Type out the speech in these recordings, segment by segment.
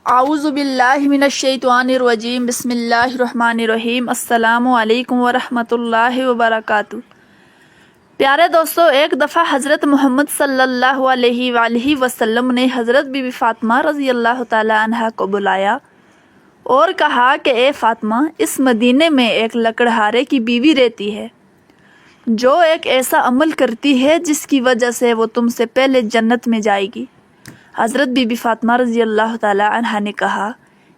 اعوذ باللہ من الشیطان الرجیم بسم اللہ الرحمن الرحیم السلام علیکم ورحمۃ اللہ وبرکاتہ۔ پیارے دوستو، ایک دفعہ حضرت محمد صلی اللہ علیہ وآلہ وسلم نے حضرت بی بی فاطمہ رضی اللہ تعالی عنہا کو بلایا اور کہا کہ اے فاطمہ، اس مدینے میں ایک لکڑہارے کی بیوی رہتی ہے جو ایک ایسا عمل کرتی ہے جس کی وجہ سے وہ تم سے پہلے جنت میں جائے گی۔ حضرت بی بی فاطمہ رضی اللہ تعالی عنہا نے کہا،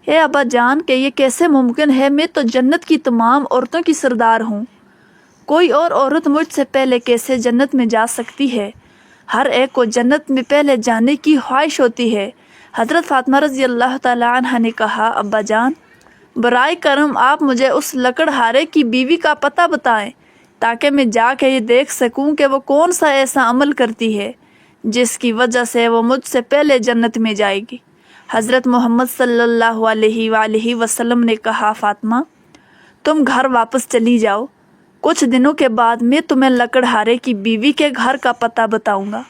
اے ابا جان، کہ یہ کیسے ممکن ہے؟ میں تو جنت کی تمام عورتوں کی سردار ہوں، کوئی اور عورت مجھ سے پہلے کیسے جنت میں جا سکتی ہے؟ ہر ایک کو جنت میں پہلے جانے کی خواہش ہوتی ہے۔ حضرت فاطمہ رضی اللہ تعالی عنہا نے کہا، ابا جان، برائے کرم آپ مجھے اس لکڑہارے کی بیوی کا پتہ بتائیں تاکہ میں جا کے یہ دیکھ سکوں کہ وہ کون سا ایسا عمل کرتی ہے جس کی وجہ سے وہ مجھ سے پہلے جنت میں جائے گی۔ حضرت محمد صلی اللہ علیہ وآلہ وسلم نے کہا، فاطمہ، تم گھر واپس چلی جاؤ، کچھ دنوں کے بعد میں تمہیں لکڑہارے کی بیوی کے گھر کا پتہ بتاؤں گا۔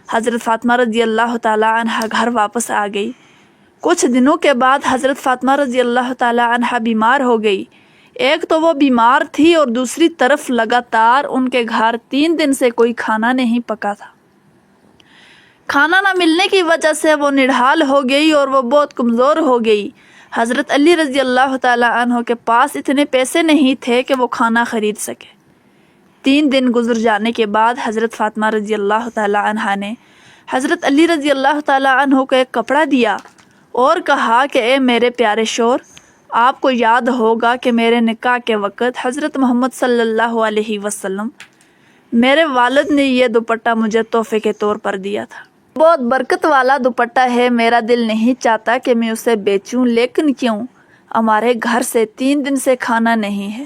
حضرت فاطمہ رضی اللہ تعالی عنہا گھر واپس آ گئی۔ کچھ دنوں کے بعد حضرت فاطمہ رضی اللہ تعالی عنہا بیمار ہو گئی۔ ایک تو وہ بیمار تھی اور دوسری طرف لگاتار ان کے گھر 3 دن سے کوئی کھانا نہیں پکا تھا۔ کھانا نہ ملنے کی وجہ سے وہ نڈھال ہو گئی اور وہ بہت کمزور ہو گئی۔ حضرت علی رضی اللہ تعالی عنہ کے پاس اتنے پیسے نہیں تھے کہ وہ کھانا خرید سکے۔ 3 دن گزر جانے کے بعد حضرت فاطمہ رضی اللہ تعالی عنہا نے حضرت علی رضی اللہ تعالی عنہ کو ایک کپڑا دیا اور کہا کہ اے میرے پیارے شوہر، آپ کو یاد ہوگا کہ میرے نکاح کے وقت حضرت محمد صلی اللہ علیہ وسلم میرے والد نے یہ دوپٹہ مجھے تحفے کے طور پر دیا تھا۔ بہت برکت والا دوپٹہ ہے، میرا دل نہیں چاہتا کہ میں اسے بیچوں، لیکن کیوں؟ ہمارے گھر سے 3 دن سے کھانا نہیں ہے،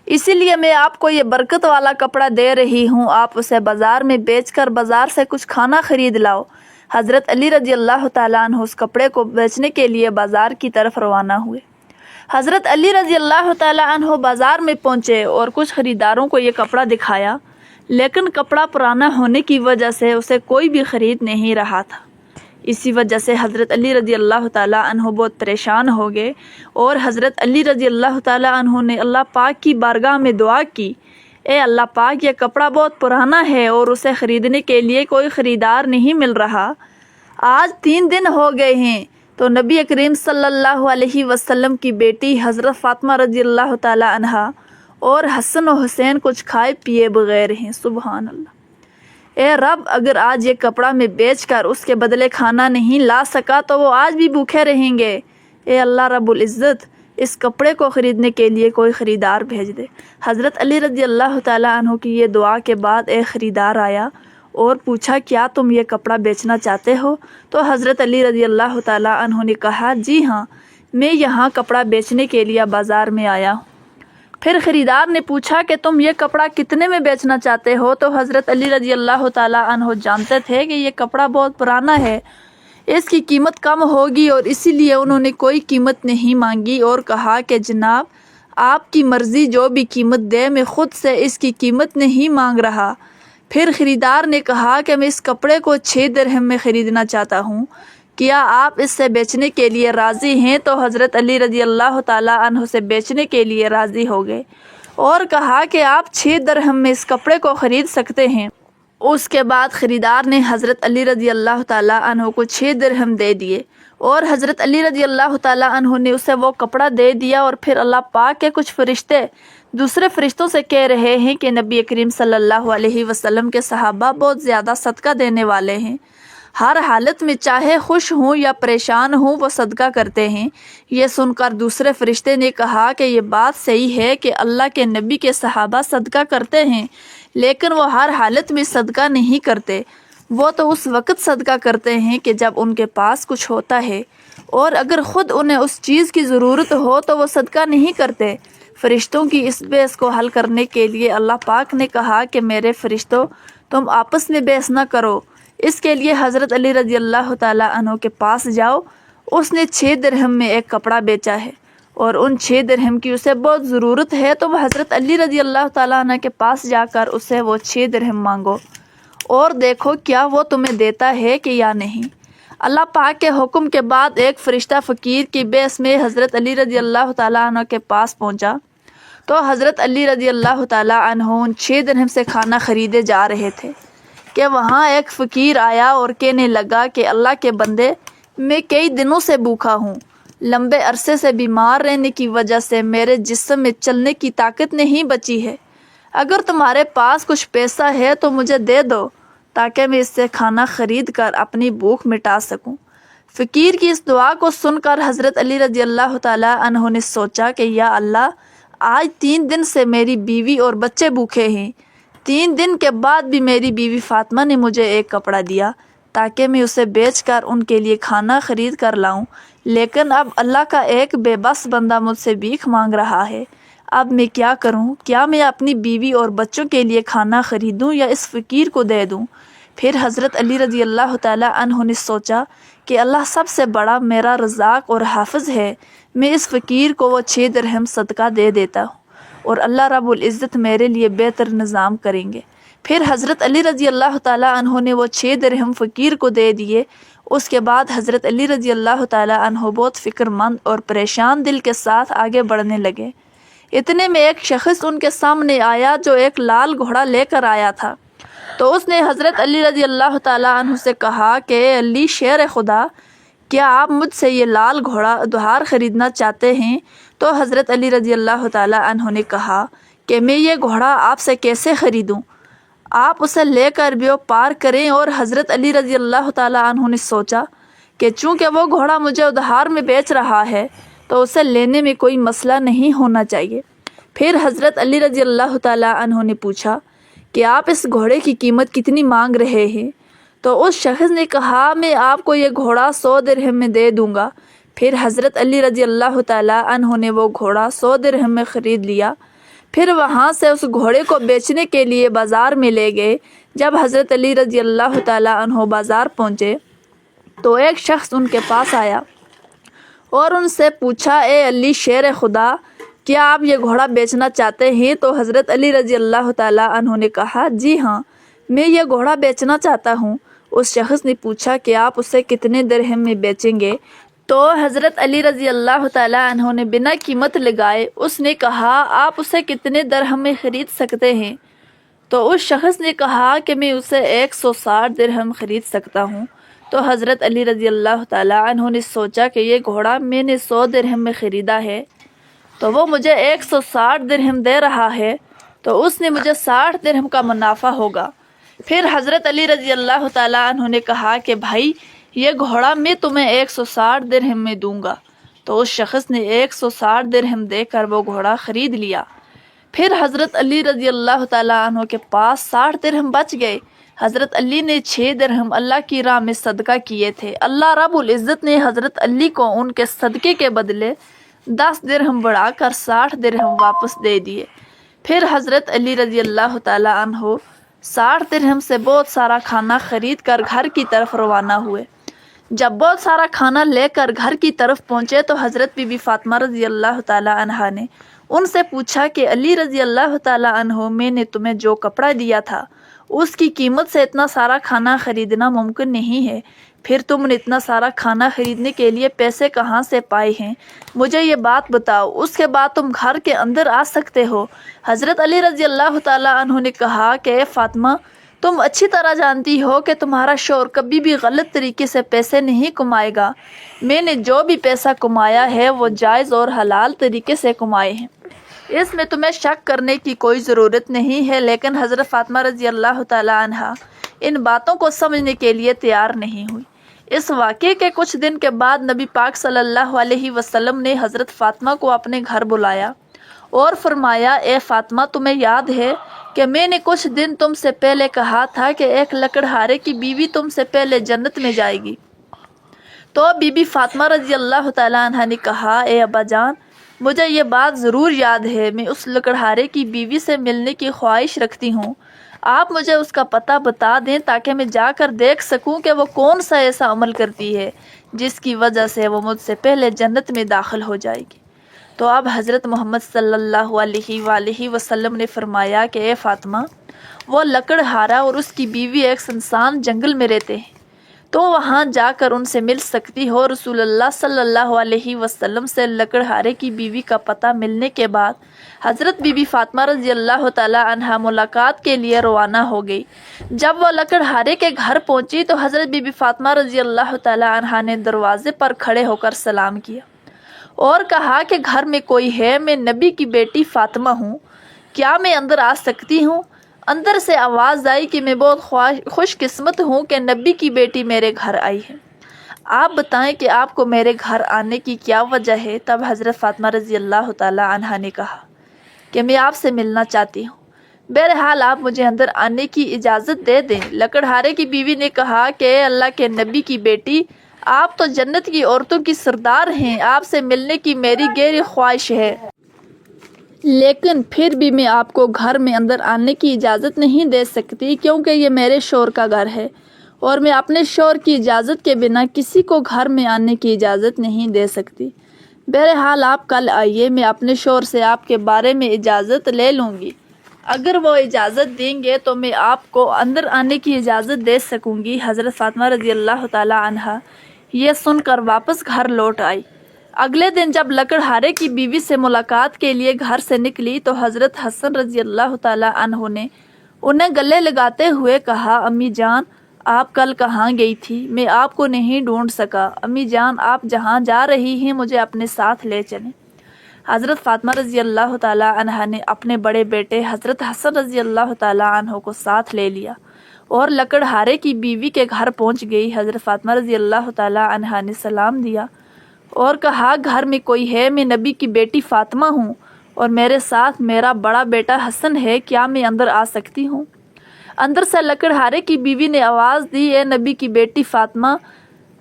اسی لیے میں آپ کو یہ برکت والا کپڑا دے رہی ہوں، آپ اسے بازار میں بیچ کر بازار سے کچھ کھانا خرید لاؤ۔ حضرت علی رضی اللہ تعالیٰ عنہ اس کپڑے کو بیچنے کے لیے بازار کی طرف روانہ ہوئے۔ حضرت علی رضی اللہ تعالیٰ عنہ بازار میں پہنچے اور کچھ خریداروں کو یہ کپڑا دکھایا، لیکن کپڑا پرانا ہونے کی وجہ سے اسے کوئی بھی خرید نہیں رہا تھا۔ اسی وجہ سے حضرت علی رضی اللہ تعالیٰ عنہ بہت پریشان ہو گئے اور حضرت علی رضی اللہ تعالیٰ عنہ نے اللہ پاک کی بارگاہ میں دعا کی، اے اللہ پاک، یہ کپڑا بہت پرانا ہے اور اسے خریدنے کے لیے کوئی خریدار نہیں مل رہا۔ آج 3 دن ہو گئے ہیں تو نبی کریم صلی اللہ علیہ وسلم کی بیٹی حضرت فاطمہ رضی اللہ تعالیٰ عنہا اور حسن و حسین کچھ کھائے پیے بغیر ہیں۔ سبحان اللہ۔ اے رب، اگر آج یہ کپڑا میں بیچ کر اس کے بدلے کھانا نہیں لا سکا تو وہ آج بھی بھوکے رہیں گے۔ اے اللہ رب العزت، اس کپڑے کو خریدنے کے لیے کوئی خریدار بھیج دے۔ حضرت علی رضی اللہ تعالیٰ عنہ کی یہ دعا کے بعد ایک خریدار آیا اور پوچھا، کیا تم یہ کپڑا بیچنا چاہتے ہو؟ تو حضرت علی رضی اللہ تعالیٰ عنہ نے کہا، جی ہاں، میں یہاں کپڑا بیچنے کے لیے بازار میں آیا ہوں۔ پھر خریدار نے پوچھا کہ تم یہ کپڑا کتنے میں بیچنا چاہتے ہو؟ تو حضرت علی رضی اللہ تعالیٰ عنہ جانتے تھے کہ یہ کپڑا بہت پرانا ہے، اس کی قیمت کم ہوگی، اور اسی لیے انہوں نے کوئی قیمت نہیں مانگی اور کہا کہ جناب، آپ کی مرضی، جو بھی قیمت دے، میں خود سے اس کی قیمت نہیں مانگ رہا۔ پھر خریدار نے کہا کہ میں اس کپڑے کو 6 درہم میں خریدنا چاہتا ہوں، کیا آپ اس سے بیچنے کے لیے راضی ہیں؟ تو حضرت علی رضی اللہ تعالیٰ عنہ سے بیچنے کے لیے راضی ہو گئے اور کہا کہ آپ 6 درہم میں اس کپڑے کو خرید سکتے ہیں۔ اس کے بعد خریدار نے حضرت علی رضی اللہ تعالیٰ عنہ کو 6 درہم دے دیے اور حضرت علی رضی اللہ تعالیٰ عنہ نے اسے وہ کپڑا دے دیا، اور پھر اللہ پاک کے کچھ فرشتے دوسرے فرشتوں سے کہہ رہے ہیں کہ نبی کریم صلی اللہ علیہ وسلم کے صحابہ بہت زیادہ صدقہ دینے والے ہیں، ہر حالت میں چاہے خوش ہوں یا پریشان ہوں وہ صدقہ کرتے ہیں۔ یہ سن کر دوسرے فرشتے نے کہا کہ یہ بات صحیح ہے کہ اللہ کے نبی کے صحابہ صدقہ کرتے ہیں، لیکن وہ ہر حالت میں صدقہ نہیں کرتے، وہ تو اس وقت صدقہ کرتے ہیں کہ جب ان کے پاس کچھ ہوتا ہے، اور اگر خود انہیں اس چیز کی ضرورت ہو تو وہ صدقہ نہیں کرتے۔ فرشتوں کی اس بحث کو حل کرنے کے لیے اللہ پاک نے کہا کہ میرے فرشتوں، تم آپس میں بحث نہ کرو، اس کے لیے حضرت علی رضی اللہ تعالیٰ عنہ کے پاس جاؤ، اس نے 6 درہم میں ایک کپڑا بیچا ہے اور ان 6 درہم کی اسے بہت ضرورت ہے، تو وہ حضرت علی رضی اللہ تعالیٰ عنہ کے پاس جا کر اسے وہ 6 درہم مانگو اور دیکھو کیا وہ تمہیں دیتا ہے کہ یا نہیں۔ اللہ پاک کے حکم کے بعد ایک فرشتہ فقیر کی بیس میں حضرت علی رضی اللہ تعالیٰ عنہ کے پاس پہنچا تو حضرت علی رضی اللہ تعالیٰ عنہ ان 6 درہم سے کھانا خریدے جا رہے تھے کہ وہاں ایک فقیر آیا اور کہنے لگا کہ اللہ کے بندے، میں کئی دنوں سے بھوکا ہوں، لمبے عرصے سے بیمار رہنے کی وجہ سے میرے جسم میں چلنے کی طاقت نہیں بچی ہے، اگر تمہارے پاس کچھ پیسہ ہے تو مجھے دے دو تاکہ میں اس سے کھانا خرید کر اپنی بھوک مٹا سکوں۔ فقیر کی اس دعا کو سن کر حضرت علی رضی اللہ تعالیٰ عنہ نے سوچا کہ یا اللہ، آج 3 دن سے میری بیوی اور بچے بھوکے ہیں، 3 دن کے بعد بھی میری بیوی فاطمہ نے مجھے ایک کپڑا دیا تاکہ میں اسے بیچ کر ان کے لیے کھانا خرید کر لاؤں، لیکن اب اللہ کا ایک بے بس بندہ مجھ سے بھیک مانگ رہا ہے، اب میں کیا کروں؟ کیا میں اپنی بیوی اور بچوں کے لیے کھانا خریدوں یا اس فقیر کو دے دوں؟ پھر حضرت علی رضی اللہ تعالیٰ عنہ نے سوچا کہ اللہ سب سے بڑا میرا رزاق اور حافظ ہے، میں اس فقیر کو وہ 6 درہم صدقہ دے دیتا ہوں اور اللہ رب العزت میرے لیے بہتر نظام کریں گے۔ پھر حضرت علی رضی اللہ تعالیٰ عنہ نے وہ 6 درہم فقیر کو دے دیے۔ اس کے بعد حضرت علی رضی اللہ تعالیٰ عنہ بہت فکر مند اور پریشان دل کے ساتھ آگے بڑھنے لگے۔ اتنے میں ایک شخص ان کے سامنے آیا جو ایک لال گھوڑا لے کر آیا تھا، تو اس نے حضرت علی رضی اللہ تعالیٰ عنہ سے کہا کہ اے علی شیر خدا، کیا آپ مجھ سے یہ لال گھوڑا ادھار خریدنا چاہتے ہیں؟ تو حضرت علی رضی اللہ تعالیٰ عنہ نے کہا کہ میں یہ گھوڑا آپ سے کیسے خریدوں؟ آپ اسے لے کر بیو پار کریں۔ اور حضرت علی رضی اللہ تعالیٰ عنہ نے سوچا کہ چونکہ وہ گھوڑا مجھے ادھار میں بیچ رہا ہے تو اسے لینے میں کوئی مسئلہ نہیں ہونا چاہیے۔ پھر حضرت علی رضی اللہ تعالیٰ عنہ نے پوچھا کہ آپ اس گھوڑے کی قیمت کتنی مانگ رہے ہیں؟ تو اس شخص نے کہا میں آپ کو یہ گھوڑا 100 درہم میں دے دوں گا۔ پھر حضرت علی رضی اللہ تعالیٰ عنہ نے وہ گھوڑا 100 درہم میں خرید لیا۔ پھر وہاں سے اس گھوڑے کو بیچنے کے لیے بازار میں لے گئے۔ جب حضرت علی رضی اللہ تعالیٰ عنہ بازار پہنچے تو ایک شخص ان کے پاس آیا اور ان سے پوچھا اے علی شیر خدا، کیا آپ یہ گھوڑا بیچنا چاہتے ہیں؟ تو حضرت علی رضی اللہ تعالیٰ عنہ نے کہا جی ہاں، میں یہ گھوڑا بیچنا چاہتا ہوں۔ اس شخص نے پوچھا کہ آپ اسے کتنے درہم میں بیچیں گے؟ تو حضرت علی رضی اللہ تعالیٰ عنہ نے بنا قیمت لگائے اس نے کہا آپ اسے کتنے درہم میں خرید سکتے ہیں؟ تو اس شخص نے کہا کہ میں اسے 160 درہم خرید سکتا ہوں۔ تو حضرت علی رضی اللہ تعالیٰ عنہ نے سوچا کہ یہ گھوڑا میں نے 100 درہم میں خریدا ہے تو وہ مجھے 160 درہم دے رہا ہے، تو اس نے مجھے 60 درہم کا منافع ہوگا۔ پھر حضرت علی رضی اللہ تعالیٰ عنہ نے کہا کہ بھائی یہ گھوڑا میں تمہیں 160 درہم میں دوں گا۔ تو اس شخص نے 160 درہم دے کر وہ گھوڑا خرید لیا۔ پھر حضرت علی رضی اللہ تعالیٰ عنہ کے پاس 60 درہم بچ گئے۔ حضرت علی نے 6 درہم اللہ کی راہ میں صدقہ کیے تھے۔ اللہ رب العزت نے حضرت علی کو ان کے صدقے کے بدلے 10 درہم بڑھا کر 60 درہم واپس دے دیے۔ پھر حضرت علی رضی اللہ تعالیٰ عنہ 60 درہم سے بہت سارا کھانا خرید کر گھر کی طرف روانہ ہوئے۔ جب بہت سارا کھانا لے کر گھر کی طرف پہنچے تو حضرت بی بی فاطمہ رضی اللہ تعالیٰ عنہا نے ان سے پوچھا کہ علی رضی اللہ تعالیٰ عنہ، میں نے تمہیں جو کپڑا دیا تھا اس کی قیمت سے اتنا سارا کھانا خریدنا ممکن نہیں ہے، پھر تم نے اتنا سارا کھانا خریدنے کے لیے پیسے کہاں سے پائے ہیں؟ مجھے یہ بات بتاؤ، اس کے بعد تم گھر کے اندر آ سکتے ہو۔ حضرت علی رضی اللہ تعالیٰ عنہ نے کہا کہ اے فاطمہ، تم اچھی طرح جانتی ہو کہ تمہارا شوہر کبھی بھی غلط طریقے سے پیسے نہیں کمائے گا۔ میں نے جو بھی پیسہ کمایا ہے وہ جائز اور حلال طریقے سے کمائے ہیں، اس میں تمہیں شک کرنے کی کوئی ضرورت نہیں ہے۔ لیکن حضرت فاطمہ رضی اللہ تعالیٰ عنہا ان باتوں کو سمجھنے کے لیے تیار نہیں ہوئی۔ اس واقعے کے کچھ دن کے بعد نبی پاک صلی اللہ علیہ وسلم نے حضرت فاطمہ کو اپنے گھر بلایا اور فرمایا اے فاطمہ، تمہیں یاد ہے کہ میں نے کچھ دن تم سے پہلے کہا تھا کہ ایک لکڑہارے کی بیوی تم سے پہلے جنت میں جائے گی؟ تو بی بی فاطمہ رضی اللہ تعالیٰ عنہ نے کہا اے ابا جان، مجھے یہ بات ضرور یاد ہے، میں اس لکڑہارے کی بیوی سے ملنے کی خواہش رکھتی ہوں۔ آپ مجھے اس کا پتہ بتا دیں تاکہ میں جا کر دیکھ سکوں کہ وہ کون سا ایسا عمل کرتی ہے جس کی وجہ سے وہ مجھ سے پہلے جنت میں داخل ہو جائے گی۔ تو اب حضرت محمد صلی اللہ علیہ وآلہ وسلم نے فرمایا کہ اے فاطمہ، وہ لکڑہارا اور اس کی بیوی ایک سنسان جنگل میں رہتے ہیں، تو وہاں جا کر ان سے مل سکتی ہو۔ رسول اللہ صلی اللہ علیہ وسلم سے لکڑہارے کی بیوی کا پتہ ملنے کے بعد حضرت بی بی فاطمہ رضی اللہ تعالیٰ عنہا ملاقات کے لیے روانہ ہو گئی۔ جب وہ لکڑہارے کے گھر پہنچی تو حضرت بی بی فاطمہ رضی اللہ تعالیٰ عنہا نے دروازے پر کھڑے ہو کر سلام کیا اور کہا کہ گھر میں کوئی ہے؟ میں نبی کی بیٹی فاطمہ ہوں، کیا میں اندر آ سکتی ہوں؟ اندر سے آواز آئی کہ میں بہت خوش قسمت ہوں کہ نبی کی بیٹی میرے گھر آئی ہے، آپ بتائیں کہ آپ کو میرے گھر آنے کی کیا وجہ ہے؟ تب حضرت فاطمہ رضی اللہ تعالیٰ عنہا نے کہا کہ میں آپ سے ملنا چاہتی ہوں، بہرحال آپ مجھے اندر آنے کی اجازت دے دیں۔ لکڑہارے کی بیوی نے کہا کہ اے اللہ کے نبی کی بیٹی، آپ تو جنت کی عورتوں کی سردار ہیں، آپ سے ملنے کی میری گہری خواہش ہے، لیکن پھر بھی میں آپ کو گھر میں اندر آنے کی اجازت نہیں دے سکتی کیونکہ یہ میرے شوہر کا گھر ہے اور میں اپنے شوہر کی اجازت کے بنا کسی کو گھر میں آنے کی اجازت نہیں دے سکتی۔ بہرحال آپ کل آئیے، میں اپنے شوہر سے آپ کے بارے میں اجازت لے لوں گی، اگر وہ اجازت دیں گے تو میں آپ کو اندر آنے کی اجازت دے سکوں گی۔ حضرت فاطمہ رضی اللہ تعالیٰ عنہا یہ سن کر واپس گھر لوٹ آئی۔ اگلے دن جب لکڑہارے کی بیوی سے ملاقات کے لیے گھر سے نکلی تو حضرت حسن رضی اللہ تعالیٰ عنہ نے انہیں گلے لگاتے ہوئے کہا، امی جان آپ کل کہاں گئی تھی؟ میں آپ کو نہیں ڈھونڈ سکا، امی جان آپ جہاں جا رہی ہیں مجھے اپنے ساتھ لے چلیں۔ حضرت فاطمہ رضی اللہ تعالیٰ عنہا نے اپنے بڑے بیٹے حضرت حسن رضی اللہ تعالیٰ عنہ کو ساتھ لے لیا اور لکڑہارے کی بیوی کے گھر پہنچ گئی۔ حضرت فاطمہ رضی اللہ تعالیٰ عنہا نے سلام دیا اور کہا، گھر میں کوئی ہے؟ میں نبی کی بیٹی فاطمہ ہوں اور میرے ساتھ میرا بڑا بیٹا حسن ہے، کیا میں اندر آ سکتی ہوں؟ اندر سے لکڑہارے کی بیوی نے آواز دی، اے نبی کی بیٹی فاطمہ،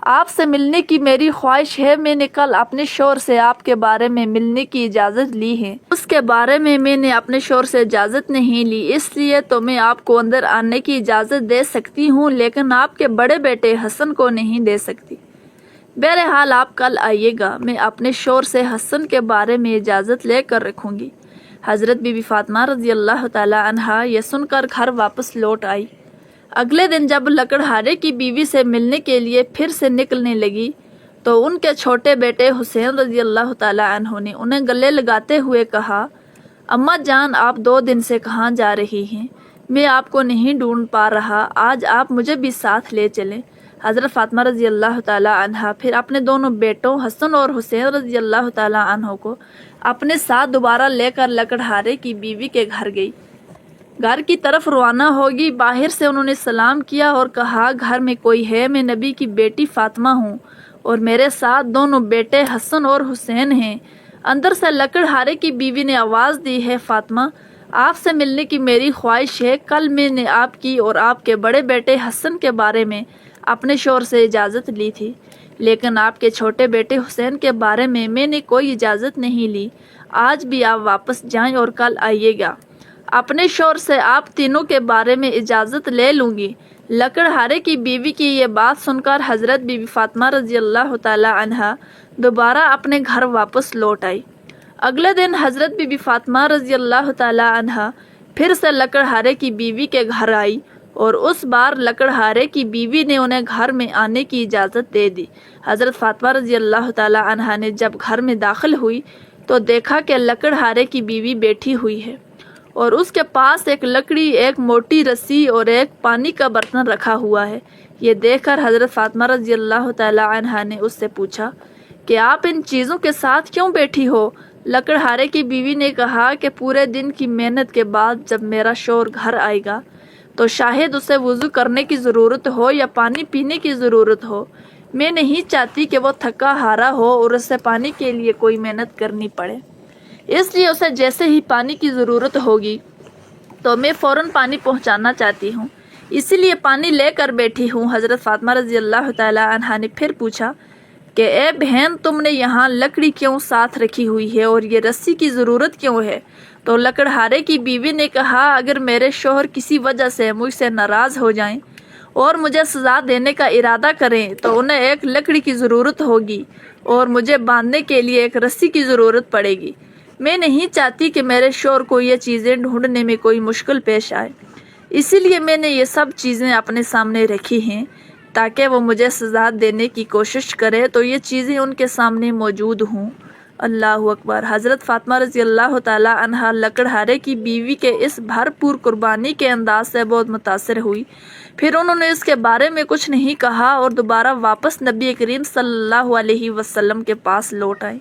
آپ سے ملنے کی میری خواہش ہے، میں نے کل اپنے شوہر سے آپ کے بارے میں ملنے کی اجازت لی ہے، اس کے بارے میں نے اپنے شوہر سے اجازت نہیں لی، اس لیے تو میں آپ کو اندر آنے کی اجازت دے سکتی ہوں لیکن آپ کے بڑے بیٹے حسن کو نہیں دے سکتی۔ بہرحال آپ کل آئیے گا، میں اپنے شوہر سے حسن کے بارے میں اجازت لے کر رکھوں گی۔ حضرت بی بی فاطمہ رضی اللہ تعالیٰ عنہا یہ سن کر گھر واپس لوٹ آئی۔ اگلے دن جب لکڑہارے کی بیوی سے ملنے کے لیے پھر سے نکلنے لگی تو ان کے چھوٹے بیٹے حسین رضی اللہ تعالیٰ عنہ نے انہیں گلے لگاتے ہوئے کہا، اماں جان آپ 2 دن سے کہاں جا رہی ہیں؟ میں آپ کو نہیں ڈھونڈ پا رہا، آج آپ مجھے بھی ساتھ لے چلیں۔ حضرت فاطمہ رضی اللہ تعالیٰ عنہا پھر اپنے دونوں بیٹوں حسن اور حسین رضی اللہ تعالیٰ عنہ کو اپنے ساتھ دوبارہ لے کر لکڑہارے کی بیوی کے گھر گئی۔ گھر کی طرف روانہ ہوگی، باہر سے انہوں نے سلام کیا اور کہا، گھر میں کوئی ہے؟ میں نبی کی بیٹی فاطمہ ہوں اور میرے ساتھ دونوں بیٹے حسن اور حسین ہیں۔ اندر سے لکڑہارے کی بیوی نے آواز دی، ہے فاطمہ آپ سے ملنے کی میری خواہش ہے، کل میں نے آپ کی اور آپ کے بڑے بیٹے حسن کے بارے میں اپنے شوہر سے اجازت لی تھی لیکن آپ کے چھوٹے بیٹے حسین کے بارے میں نے کوئی اجازت نہیں لی، آج بھی آپ واپس جائیں اور کل آئیے گا، اپنے شوہر سے آپ تینوں کے بارے میں اجازت لے لوں گی۔ لکڑہارے کی بیوی کی یہ بات سن کر حضرت بی بی فاطمہ رضی اللہ تعالیٰ عنہا دوبارہ اپنے گھر واپس لوٹ آئی۔ اگلے دن حضرت بی بی فاطمہ رضی اللہ تعالیٰ عنہا پھر سے لکڑہارے کی بیوی کے گھر آئی اور اس بار لکڑہارے کی بیوی نے انہیں گھر میں آنے کی اجازت دے دی۔ حضرت فاطمہ رضی اللہ تعالیٰ عنہا نے جب گھر میں داخل ہوئی تو دیکھا کہ لکڑہارے کی بیوی بیٹھی ہوئی ہے اور اس کے پاس ایک لکڑی، ایک موٹی رسی اور ایک پانی کا برتن رکھا ہوا ہے۔ یہ دیکھ کر حضرت فاطمہ رضی اللہ تعالیٰ عنہا نے اس سے پوچھا کہ آپ ان چیزوں کے ساتھ کیوں بیٹھی ہو؟ لکڑہارے کی بیوی نے کہا کہ پورے دن کی محنت کے بعد جب میرا شوہر گھر آئے گا تو شاید اسے وضو کرنے کی ضرورت ہو یا پانی پینے کی ضرورت ہو، میں نہیں چاہتی کہ وہ تھکا ہارا ہو اور اسے پانی کے لیے کوئی محنت کرنی پڑے، اس لیے اسے جیسے ہی پانی کی ضرورت ہوگی تو میں فوراً پانی پہنچانا چاہتی ہوں، اسی لیے پانی لے کر بیٹھی ہوں۔ حضرت فاطمہ رضی اللہ تعالیٰ عنہا نے پھر پوچھا کہ اے بہن تم نے یہاں لکڑی کیوں ساتھ رکھی ہوئی ہے اور یہ رسی کی ضرورت کیوں ہے؟ تو لکڑہارے کی بیوی نے کہا، اگر میرے شوہر کسی وجہ سے مجھ سے ناراض ہو جائیں اور مجھے سزا دینے کا ارادہ کریں تو انہیں ایک لکڑی کی ضرورت ہوگی اور مجھے باندھنے کے لیے ایک رسی کی ضرورت پڑے گی، میں نہیں چاہتی کہ میرے شوہر کو یہ چیزیں ڈھونڈنے میں کوئی مشکل پیش آئے، اسی لیے میں نے یہ سب چیزیں اپنے سامنے رکھی ہیں تاکہ وہ مجھے سزا دینے کی کوشش کرے تو یہ چیزیں ان کے سامنے موجود ہوں۔ اللہ اکبر۔ حضرت فاطمہ رضی اللہ تعالیٰ عنہا لکڑہارے کی بیوی کے اس بھرپور قربانی کے انداز سے بہت متاثر ہوئی۔ پھر انہوں نے اس کے بارے میں کچھ نہیں کہا اور دوبارہ واپس نبی کریم صلی اللہ علیہ وسلم کے پاس لوٹ آئے۔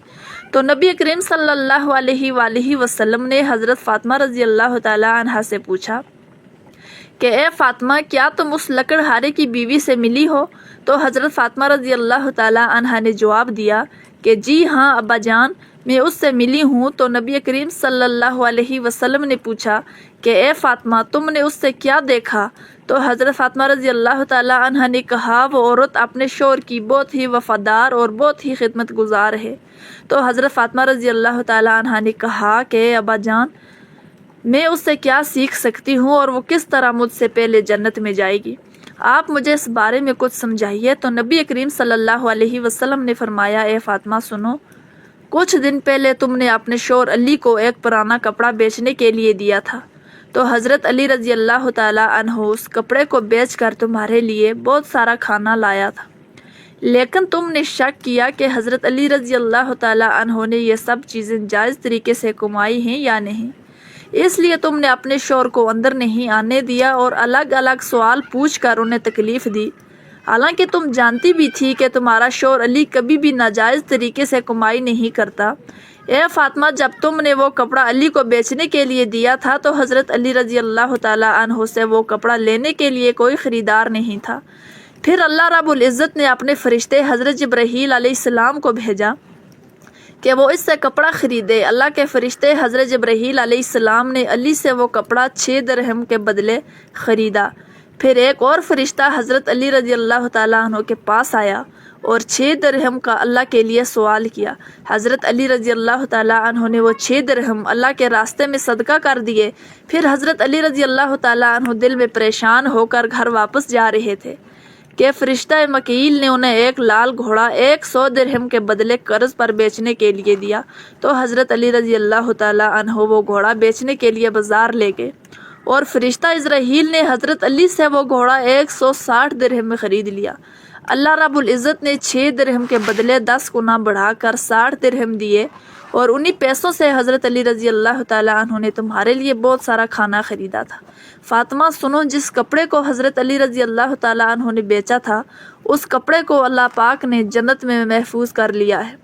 تو نبی کریم صلی اللہ علیہ وآلہ وسلم نے حضرت فاطمہ رضی اللہ تعالیٰ عنہا سے پوچھا کہ اے فاطمہ، کیا تم اس لکڑہارے کی بیوی سے ملی ہو؟ تو حضرت فاطمہ رضی اللہ تعالیٰ عنہا نے جواب دیا کہ جی ہاں ابا جان، میں اس سے ملی ہوں۔ تو نبی کریم صلی اللہ علیہ وسلم نے پوچھا کہ اے فاطمہ، تم نے اس سے کیا دیکھا؟ تو حضرت فاطمہ رضی اللہ تعالیٰ عنہا نے کہا وہ عورت اپنے شوہر کی بہت ہی وفادار اور بہت ہی خدمت گزار ہے۔ تو حضرت فاطمہ رضی اللہ تعالیٰ عنہا نے کہا کہ اے ابا جان، میں اس سے کیا سیکھ سکتی ہوں اور وہ کس طرح مجھ سے پہلے جنت میں جائے گی؟ آپ مجھے اس بارے میں کچھ سمجھائیے۔ تو نبی کریم صلی اللہ علیہ وسلم نے فرمایا اے فاطمہ سنو، کچھ دن پہلے تم نے اپنے شوہر علی کو ایک پرانا کپڑا بیچنے کے لیے دیا تھا۔ تو حضرت علی رضی اللہ تعالیٰ عنہ اس کپڑے کو بیچ کر تمہارے لیے بہت سارا کھانا لایا تھا، لیکن تم نے شک کیا کہ حضرت علی رضی اللہ تعالیٰ عنہ نے یہ سب چیزیں جائز طریقے سے کمائی ہیں یا نہیں، اس لیے تم نے اپنے شوہر کو اندر نہیں آنے دیا اور الگ الگ سوال پوچھ کر انہیں تکلیف دی، حالانکہ تم جانتی بھی تھی کہ تمہارا شوہر علی کبھی بھی ناجائز طریقے سے کمائی نہیں کرتا۔ اے فاطمہ، جب تم نے وہ کپڑا علی کو بیچنے کے لیے دیا تھا تو حضرت علی رضی اللہ تعالیٰ عنہ سے وہ کپڑا لینے کے لیے کوئی خریدار نہیں تھا۔ پھر اللہ رب العزت نے اپنے فرشتے حضرت جبرائیل علیہ السلام کو بھیجا کہ وہ اس سے کپڑا خریدے۔ اللہ کے فرشتے حضرت جبرائیل علیہ السلام نے علی سے وہ کپڑا 6 درہم کے بدلے خریدا۔ پھر ایک اور فرشتہ حضرت علی رضی اللہ تعالیٰ عنہ کے پاس آیا اور 6 درہم کا اللہ کے لیے سوال کیا۔ حضرت علی رضی اللہ تعالیٰ عنہ نے وہ 6 درہم اللہ کے راستے میں صدقہ کر دیے۔ پھر حضرت علی رضی اللہ تعالیٰ عنہ دل میں پریشان ہو کر گھر واپس جا رہے تھے کہ فرشتہ مکیل نے انہیں ایک لال گھوڑا 100 درہم کے بدلے قرض پر بیچنے کے لیے دیا۔ تو حضرت علی رضی اللہ تعالیٰ عنہ وہ گھوڑا بیچنے کے لیے بازار لے گئے اور فرشتہ اسرائیل نے حضرت علی سے وہ گھوڑا 160 درہم میں خرید لیا۔ اللہ رب العزت نے 6 درہم کے بدلے 10 گنا بڑھا کر 60 درہم دیے اور انہی پیسوں سے حضرت علی رضی اللہ تعالیٰ عنہ نے تمہارے لیے بہت سارا کھانا خریدا تھا۔ فاطمہ سنو، جس کپڑے کو حضرت علی رضی اللہ تعالیٰ عنہ نے بیچا تھا اس کپڑے کو اللہ پاک نے جنت میں محفوظ کر لیا ہے،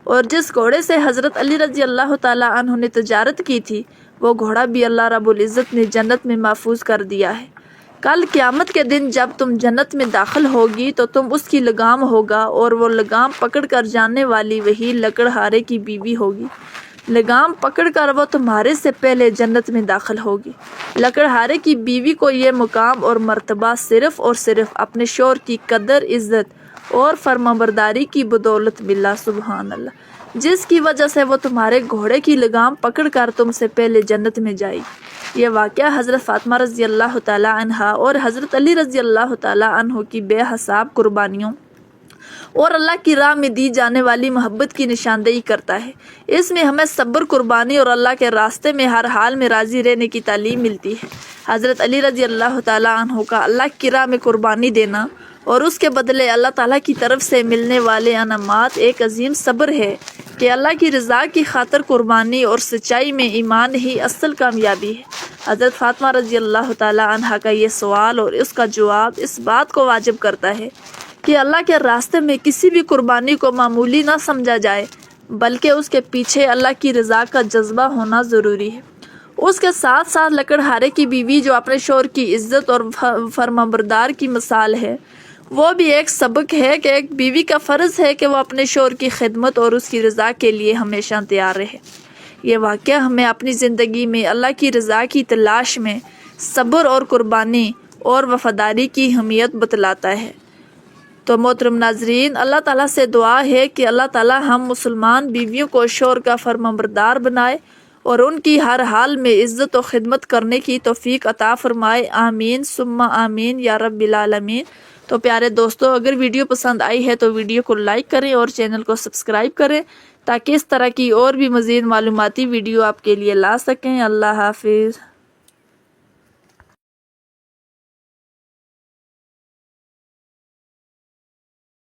اور جس گھوڑے سے حضرت علی رضی اللہ تعالیٰ عنہ نے تجارت کی تھی وہ گھوڑا بھی اللہ رب العزت نے جنت میں محفوظ کر دیا ہے۔ کل قیامت کے دن جب تم جنت میں داخل ہوگی تو تم اس کی لگام ہوگا اور وہ لگام پکڑ کر جانے والی وہی لکڑہارے کی بیوی ہوگی۔ لگام پکڑ کر وہ تمہارے سے پہلے جنت میں داخل ہوگی۔ لکڑہارے کی بیوی کو یہ مقام اور مرتبہ صرف اور صرف اپنے شوہر کی قدر، عزت اور فرمانبرداری کی بدولت ملا، سبحان اللہ، جس کی وجہ سے وہ تمہارے گھوڑے کی لگام پکڑ کر تم سے پہلے جنت میں جائے گی۔ یہ واقعہ حضرت فاطمہ رضی اللہ تعالیٰ عنہا اور حضرت علی رضی اللہ تعالیٰ عنہ کی بے حساب قربانیوں اور اللہ کی راہ میں دی جانے والی محبت کی نشاندہی کرتا ہے۔ اس میں ہمیں صبر، قربانی اور اللہ کے راستے میں ہر حال میں راضی رہنے کی تعلیم ملتی ہے۔ حضرت علی رضی اللہ تعالیٰ عنہ کا اللہ کی راہ میں قربانی دینا اور اس کے بدلے اللہ تعالیٰ کی طرف سے ملنے والے انعامات ایک عظیم صبر ہے کہ اللہ کی رضا کی خاطر قربانی اور سچائی میں ایمان ہی اصل کامیابی ہے۔ حضرت فاطمہ رضی اللہ تعالیٰ عنہا کا یہ سوال اور اس کا جواب اس بات کو واجب کرتا ہے کہ اللہ کے راستے میں کسی بھی قربانی کو معمولی نہ سمجھا جائے، بلکہ اس کے پیچھے اللہ کی رضا کا جذبہ ہونا ضروری ہے۔ اس کے ساتھ ساتھ لکڑہارے کی بیوی جو اپنے شوہر کی عزت اور فرمانبردار کی مثال ہے، وہ بھی ایک سبق ہے کہ ایک بیوی کا فرض ہے کہ وہ اپنے شوہر کی خدمت اور اس کی رضا کے لیے ہمیشہ تیار رہے۔ یہ واقعہ ہمیں اپنی زندگی میں اللہ کی رضا کی تلاش میں صبر اور قربانی اور وفاداری کی اہمیت بتلاتا ہے۔ تو محترم ناظرین، اللہ تعالیٰ سے دعا ہے کہ اللہ تعالیٰ ہم مسلمان بیویوں کو شوہر کا فرمانبردار بنائے اور ان کی ہر حال میں عزت و خدمت کرنے کی توفیق عطا فرمائے، آمین ثم آمین یا رب العالمین۔ تو پیارے دوستو، اگر ویڈیو پسند آئی ہے تو ویڈیو کو لائک کریں اور چینل کو سبسکرائب کریں تاکہ اس طرح کی اور بھی مزید معلوماتی ویڈیو آپ کے لیے لا سکیں۔ اللہ حافظ۔